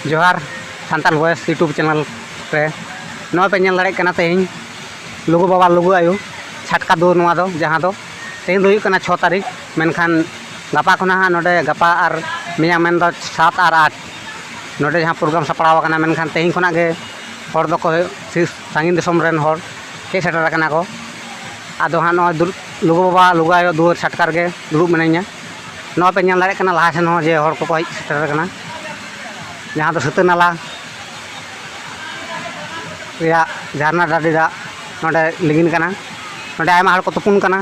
जोहार सानताल voice YouTube channel पे नवा पे नेल दाड़े कना तेहिं लुगु बाबा लुगु आयु छटका दो नवा दो जहां दो तेहिं दो 6 तारीख मेनखान गपा खना नोडे गपा और मिया मेन दो 7 और 8 नोडे जहां प्रोग्राम सपड़ाव कना मेनखान तेहिं खना गे हर दो को सांगिन दिसम रेन हर के सेटर कना को आदो हां नो लुगु बाबा लुगु आयु दुआर छटकार गे दुड़ुब मिनाइया नवा पे नेल दाड़े कना लाहा सेन हो जे हर को हज सेटर कना जहाँ तो सुत नाला झरना डाडी दा नोडे लिगिन कना नोडे आयमा हर को तुपुन कना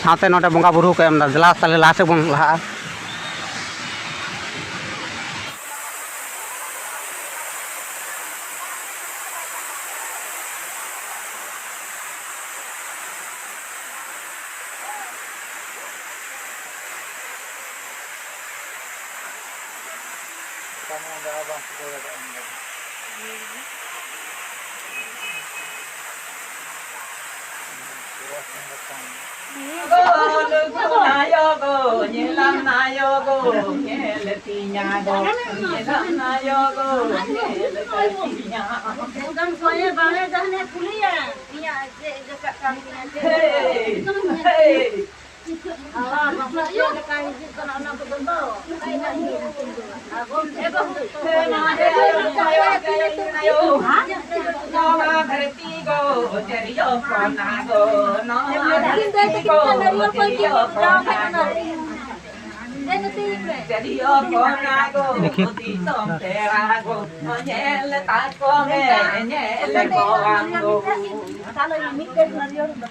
साथे नोडे बंगा बुरु को एमदा दिला ताले लासे बन लहा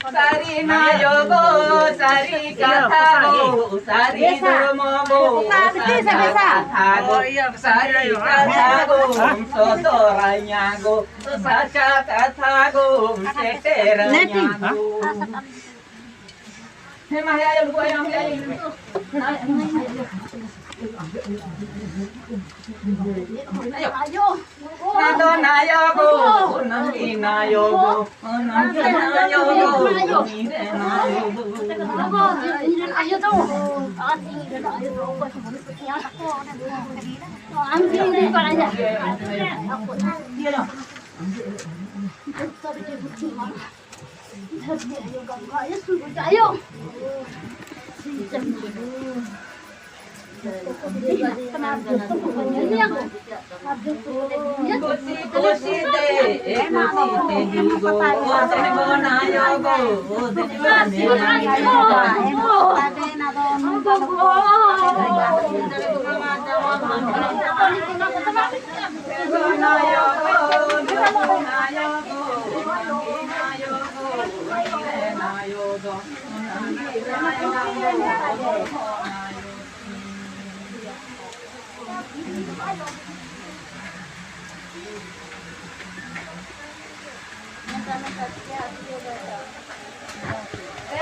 Sari nayogo, sari katago, sari durmogo, sari katago, sotoranyago, sacha katago, seteranyago. Nado nayogo, nangi nayogo, nangi nayogo, nire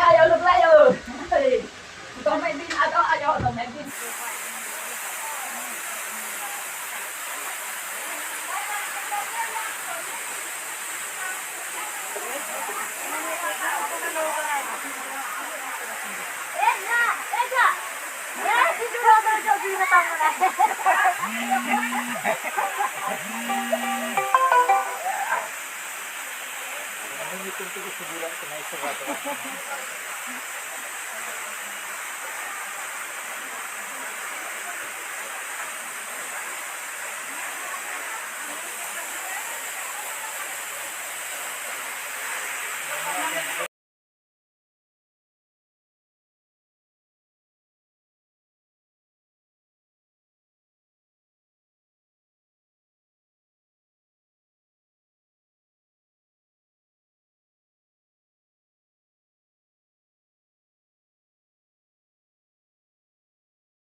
Ayo lực lại rồi. Con mày tin à đó ayo tao mày tin. Itu sebulan kena istirahat.